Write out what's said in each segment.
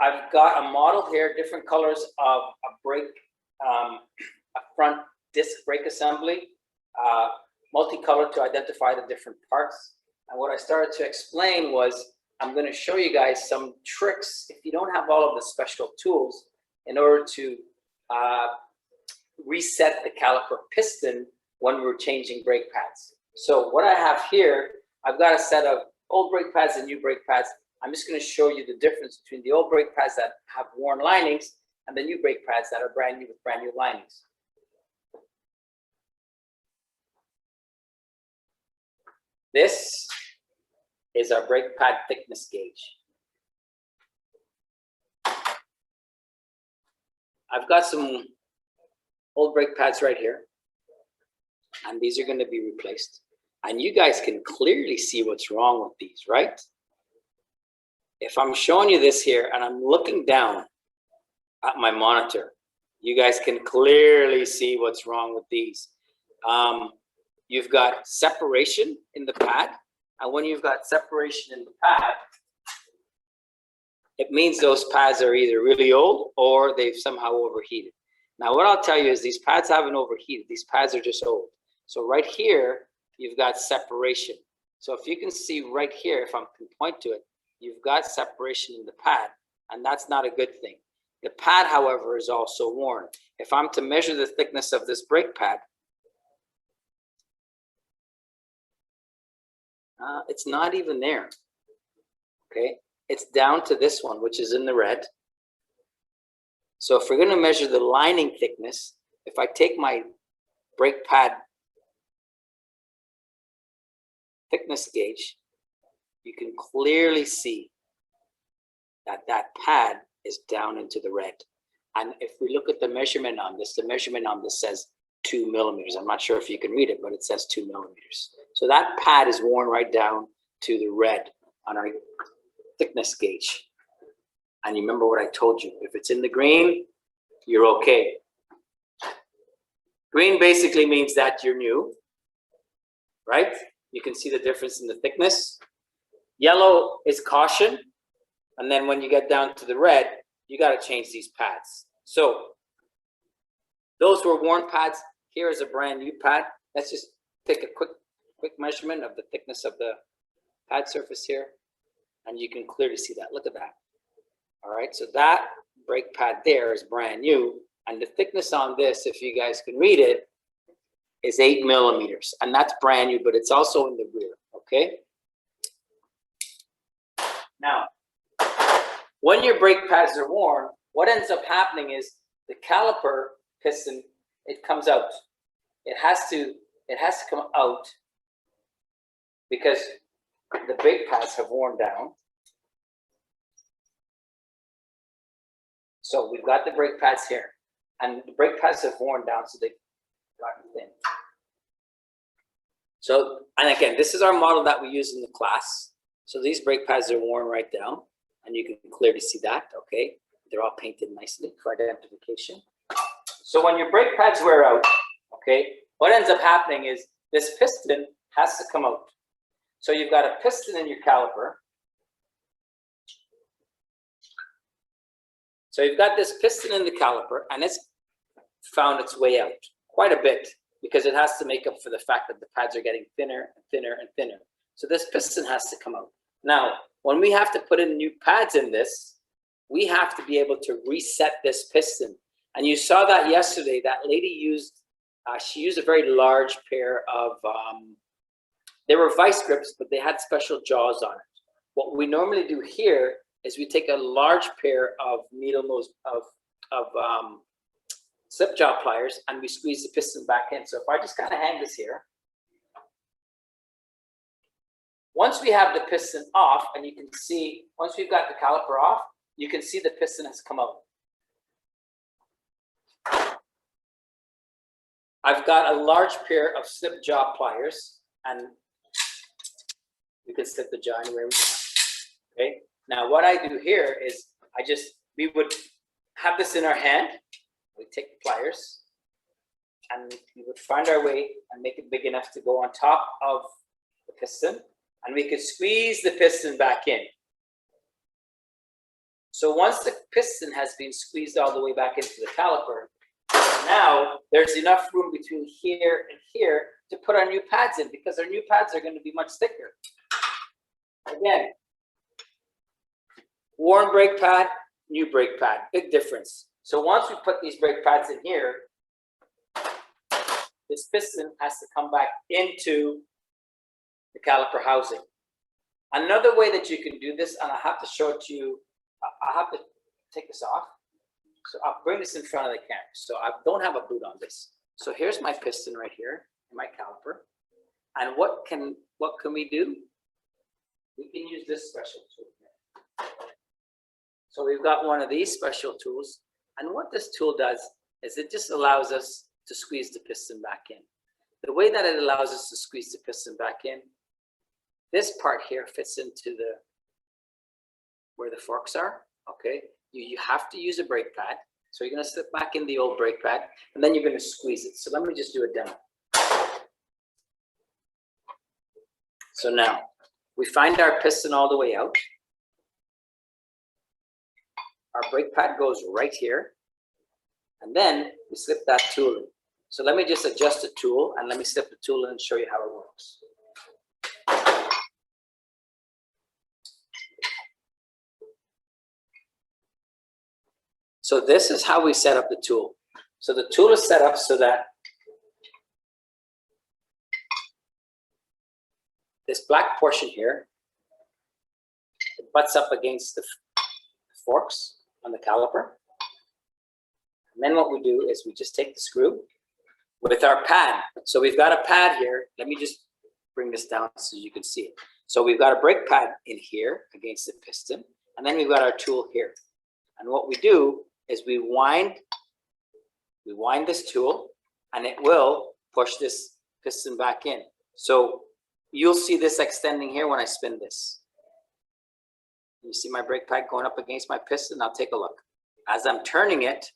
I've got a model here, different colors of a brake, a front disc brake assembly, multicolored to identify the different parts. And what I started to explain was, I'm going to show you guys some tricks if you don't have all of the special tools in order to reset the caliper piston when we're changing brake pads. So what I have here, I've got a set of old brake pads and new brake pads. I'm just going to show you the difference between the old brake pads that have worn linings and the new brake pads that are brand new with brand new linings. This is our brake pad thickness gauge. I've got some old brake pads right here, and these are going to be replaced. And you guys can clearly see what's wrong with these, right? If I'm showing you this here and I'm looking down at my monitor, you guys can clearly see what's wrong with these. You've got separation in the pad, and when you've got separation in the pad, it means those pads are either really old or they've somehow overheated. Now, what I'll tell you is these pads haven't overheated. These pads are just old. So right here, you've got separation. So if you can see right here, if I can point to it, you've got separation in the pad, and that's not a good thing. The pad, however, is also worn. If I'm to measure the thickness of this brake pad, it's not even there, okay? It's down to this one, which is in the red. So if we're going to measure the lining thickness, if I take my brake pad thickness gauge, you can clearly see that that pad is down into the red. And if we look at the measurement on this, the measurement on this says 2 millimeters. I'm not sure if you can read it, but it says 2 millimeters. So that pad is worn right down to the red on our thickness gauge. And you remember what I told you, if it's in the green, you're okay. Green basically means that you're new, right? You can see the difference in the thickness. Yellow is caution. And then when you get down to the red, you got to change these pads. So those were worn pads. Here is a brand new pad. Let's just take a quick measurement of the thickness of the pad surface here. And you can clearly see that. Look at that. All right, so that brake pad there is brand new. And the thickness on this, if you guys can read it, is 8 millimeters. And that's brand new, but it's also in the rear, okay? Now, when your brake pads are worn, what ends up happening is the caliper piston, it comes out. It has to come out because the brake pads have worn down. So we've got the brake pads here, and the brake pads have worn down, so they've gotten thin. So, and again, this is our model that we use in the class. So these brake pads are worn right down, and you can clearly see that, okay? They're all painted nicely for identification. So when your brake pads wear out, okay, what ends up happening is this piston has to come out. So you've got a piston in your caliper. So you've got this piston in the caliper, and it's found its way out quite a bit because it has to make up for the fact that the pads are getting thinner and thinner and thinner. So this piston has to come out. Now, when we have to put in new pads in this, we have to be able to reset this piston. And you saw that yesterday. That lady used, she used a very large pair of, they were vice grips, but they had special jaws on it. What we normally do here is we take a large pair of needle nose of slip jaw pliers, and we squeeze the piston back in. So if I just kind of hang this here, once we have the piston off, and you can see, once we've got the caliper off, you can see the piston has come out. I've got a large pair of slip jaw pliers, and you can slip the jaw anywhere we want. Okay. Now what I do here is we would have this in our hand. We take the pliers, and we would find our way and make it big enough to go on top of the piston, and we could squeeze the piston back in. So once the piston has been squeezed all the way back into the caliper, now there's enough room between here and here to put our new pads in, because our new pads are going to be much thicker. Again, worn brake pad, new brake pad, big difference. So once we put these brake pads in here, this piston has to come back into the caliper housing. Another way that you can do this, and I have to show it to you, I have to take this off. So I'll bring this in front of the camera. So I don't have a boot on this. So here's my piston right here, my caliper. And what can we do? We can use this special tool here. So we've got one of these special tools. And what this tool does is it just allows us to squeeze the piston back in. The way that it allows us to squeeze the piston back in, this part here fits into where the forks are, okay? You have to use a brake pad. So you're gonna slip back in the old brake pad, and then you're gonna squeeze it. So let me just do a demo. So now, we find our piston all the way out. Our brake pad goes right here, and then we slip that tool in. So let me just adjust the tool, and let me slip the tool in and show you how it works. So this is how we set up the tool. So the tool is set up so that this black portion here, it butts up against the forks on the caliper. And then what we do is we just take the screw with our pad. So we've got a pad here. Let me just bring this down so you can see it. So we've got a brake pad in here against the piston, and then we've got our tool here. And what we do is we wind this tool, and it will push this piston back in. So you'll see this extending here when I spin this. You see my brake pad going up against my piston? Now take a look. As I'm turning it,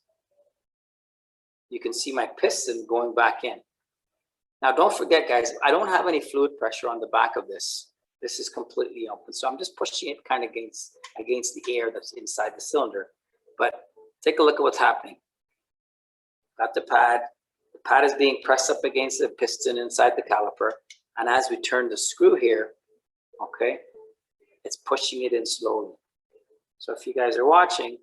you can see my piston going back in. Now don't forget, guys, I don't have any fluid pressure on the back of this. This is completely open. So I'm just pushing it kind of against the air that's inside the cylinder. But take a look at what's happening. Got the pad is being pressed up against the piston inside the caliper. And as we turn the screw here, okay, it's pushing it in slowly. So if you guys are watching,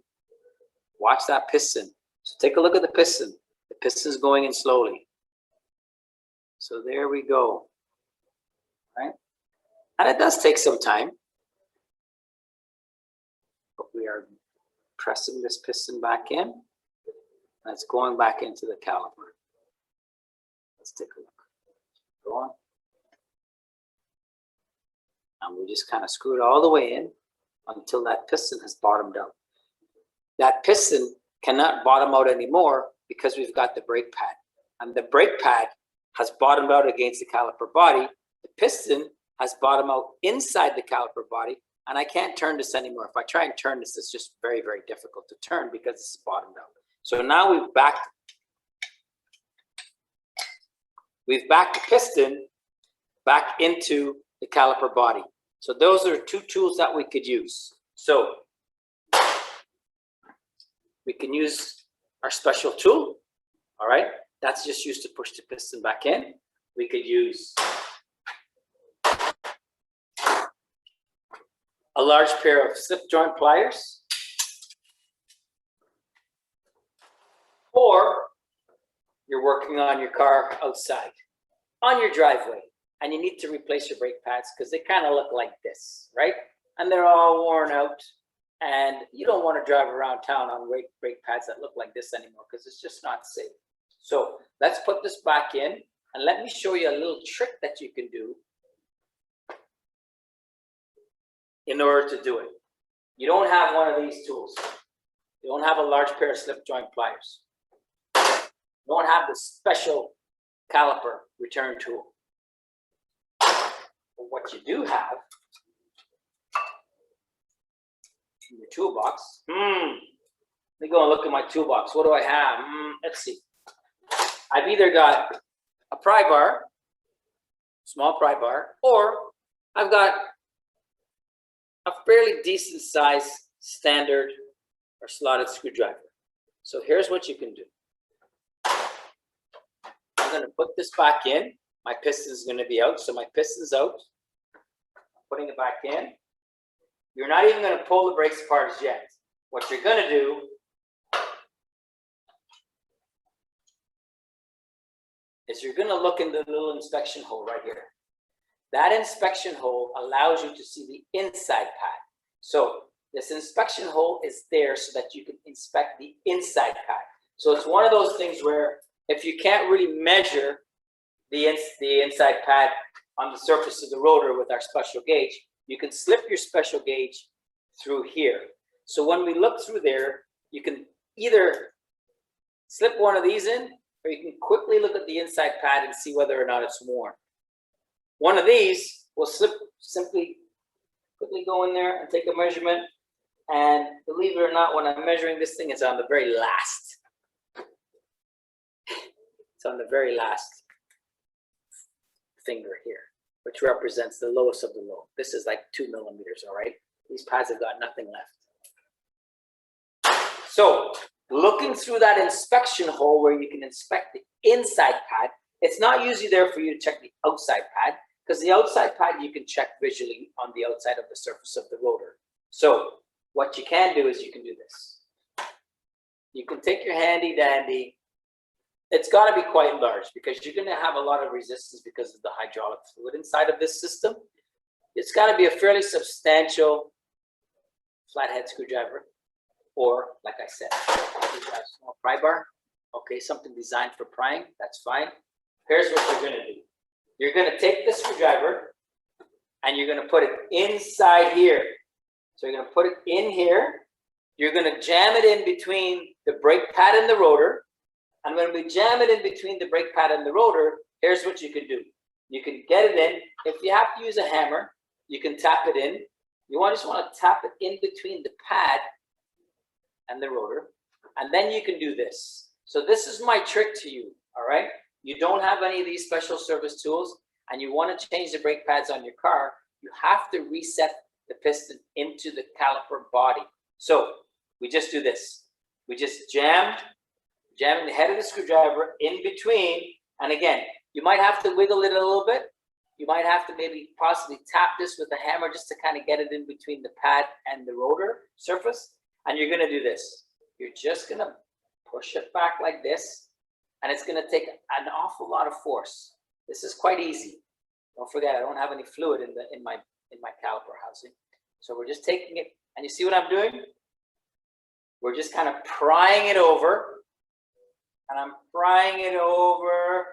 watch that piston. So take a look at the piston. The piston's going in slowly. So there we go, right? And it does take some time, but we are pressing this piston back in, and it's going back into the caliper. Let's take a look. Go on. And we just kind of screw it all the way in until that piston has bottomed out. That piston cannot bottom out anymore because we've got the brake pad. And the brake pad has bottomed out against the caliper body. The piston has bottomed out inside the caliper body, and I can't turn this anymore. If I try and turn this, it's just very, very difficult to turn because it's bottomed out. So now we've backed the piston back into the caliper body. So those are two tools that we could use. So we can use our special tool, all right? That's just used to push the piston back in. We could use a large pair of slip joint pliers, or you're working on your car outside, on your driveway, and you need to replace your brake pads because they kind of look like this, right? And they're all worn out, and you don't want to drive around town on brake pads that look like this anymore because it's just not safe. So let's put this back in, and let me show you a little trick that you can do in order to do it. You don't have one of these tools. You don't have a large pair of slip joint pliers. You don't have the special caliper return tool. But what you do have in your toolbox, let me go and look at my toolbox. What do I have? Let's see. I've either got a pry bar, small pry bar, or I've got a fairly decent size standard or slotted screwdriver. So here's what you can do. I'm going to put this back in. My piston is going to be out. So my piston's out. I'm putting it back in. You're not even going to pull the brakes apart as yet. What you're going to do is you're going to look in the little inspection hole right here. That inspection hole allows you to see the inside pad. So this inspection hole is there so that you can inspect the inside pad. So it's one of those things where if you can't really measure the inside pad on the surface of the rotor with our special gauge, you can slip your special gauge through here. So when we look through there, you can either slip one of these in, or you can quickly look at the inside pad and see whether or not it's worn. One of these will simply quickly go in there and take a measurement. And believe it or not, when I'm measuring this thing, it's on the very last. It's on the very last finger here, which represents the lowest of the low. This is like 2 millimeters, all right? These pads have got nothing left. So looking through that inspection hole where you can inspect the inside pad, it's not usually there for you to check the outside pad, because the outside pad you can check visually on the outside of the surface of the rotor. So what you can do is you can do this. You can take your handy dandy. It's got to be quite large because you're going to have a lot of resistance because of the hydraulic fluid inside of this system. It's got to be a fairly substantial flathead screwdriver, or like I said, a small pry bar. Okay, something designed for prying, that's fine. Here's what you're going to do. You're going to take the screwdriver and you're going to put it inside here. So you're going to put it in here. You're going to jam it in between the brake pad and the rotor. And when we jam it in between the brake pad and the rotor, here's what you can do. You can get it in. If you have to use a hammer, you can tap it in. You just want to tap it in between the pad and the rotor. And then you can do this. So this is my trick to you, all right? You don't have any of these special service tools and you want to change the brake pads on your car, you have to reset the piston into the caliper body. So we just do this. We just jamming the head of the screwdriver in between. And again, you might have to wiggle it a little bit. You might have to maybe possibly tap this with a hammer just to kind of get it in between the pad and the rotor surface. And you're going to do this. You're just going to push it back like this. And it's going to take an awful lot of force. This is quite easy. Don't forget, I don't have any fluid in my caliper housing. So we're just taking it, and you see what I'm doing? We're just kind of prying it over, and I'm prying it over,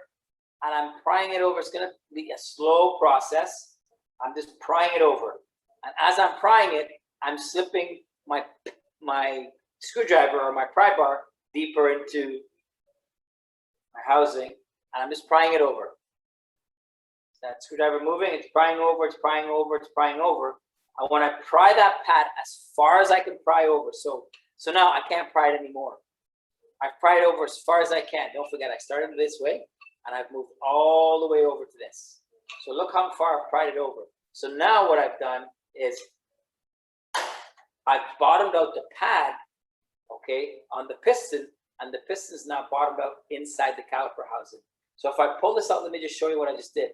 and I'm prying it over. It's going to be a slow process. I'm just prying it over. And as I'm prying it, I'm slipping my screwdriver or my pry bar deeper into my housing, and I'm just prying it over. That screwdriver moving, it's prying over, it's prying over, it's prying over. I want to pry that pad as far as I can pry over. So now I can't pry it anymore. I've pried it over as far as I can. Don't forget, I started this way, and I've moved all the way over to this. So look how far I've pried it over. So now what I've done is I've bottomed out the pad, okay, on the piston, and the piston is now bottomed out inside the caliper housing. So if I pull this out, let me just show you what I just did.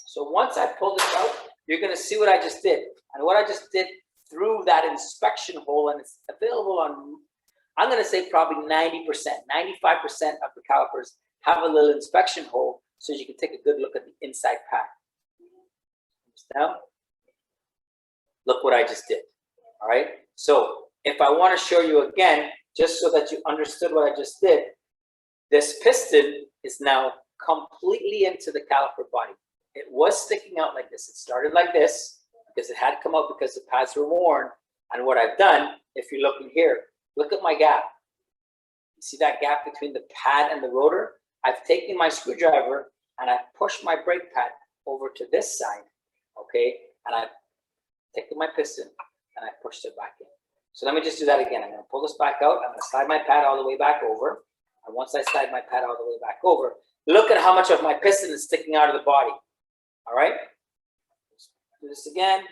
So once I pull this out, you're going to see what I just did. And what I just did through that inspection hole, and it's available on, I'm going to say probably 90%, 95% of the calipers have a little inspection hole so you can take a good look at the inside pad. Now, look what I just did. All right. So if I want to show you again, just so that you understood what I just did, this piston is now completely into the caliper body. It was sticking out like this. It started like this because it had to come out because the pads were worn. And what I've done, if you're looking here, look at my gap. You see that gap between the pad and the rotor? I've taken my screwdriver and I've pushed my brake pad over to this side, okay? And I've taken my piston and I pushed it back in. So let me just do that again. I'm going to pull this back out. I'm going to slide my pad all the way back over. And once I slide my pad all the way back over, look at how much of my piston is sticking out of the body. All right? Let's do this again.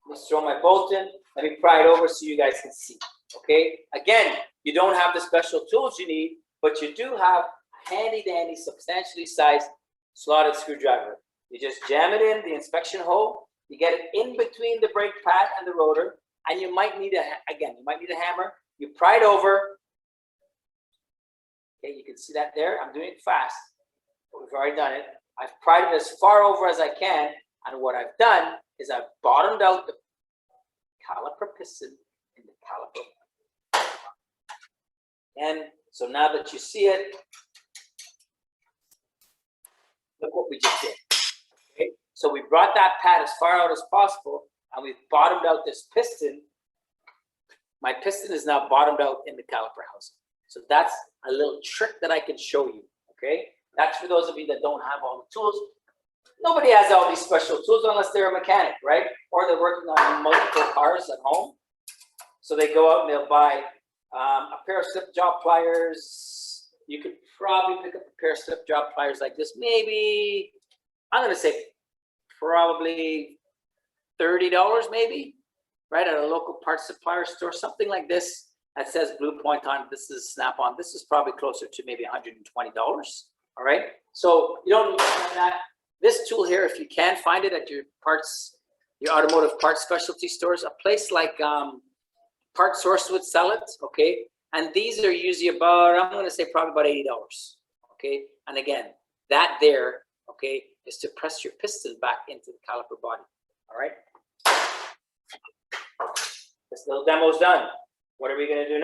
Let's throw my bolt in. Let me pry it over so you guys can see. Okay. Again, you don't have the special tools you need, but you do have a handy dandy, substantially sized slotted screwdriver. You just jam it in the inspection hole. You get it in between the brake pad and the rotor, and you might need a hammer. You pry it over. Okay, you can see that there. I'm doing it fast, but we've already done it. I've pried it as far over as I can, and what I've done is I've bottomed out the caliper piston in the caliper. And so now that you see it, look what we just did. Okay, so we brought that pad as far out as possible, and we've bottomed out this piston. My piston is now bottomed out in the caliper housing. So that's a little trick that I can show you. Okay, that's for those of you that don't have all the tools. Nobody has all these special tools unless they're a mechanic, right? Or they're working on multiple cars at home. So they go out and they'll buy a pair of slip job pliers. You could probably pick up a pair of slip job pliers like this. Maybe, I'm going to say probably $30 maybe, right? At a local parts supplier store, something like this that says Blue Point on. This is Snap-on. This is probably closer to maybe $120. All right. So you don't need that. This tool here, if you can find it at your parts, your automotive parts specialty stores, a place like Part Source would sell it, okay? And these are usually about, I'm going to say probably about $80, okay? And again, that there, okay, is to press your piston back into the caliper body, all right? This little demo's done. What are we going to do now?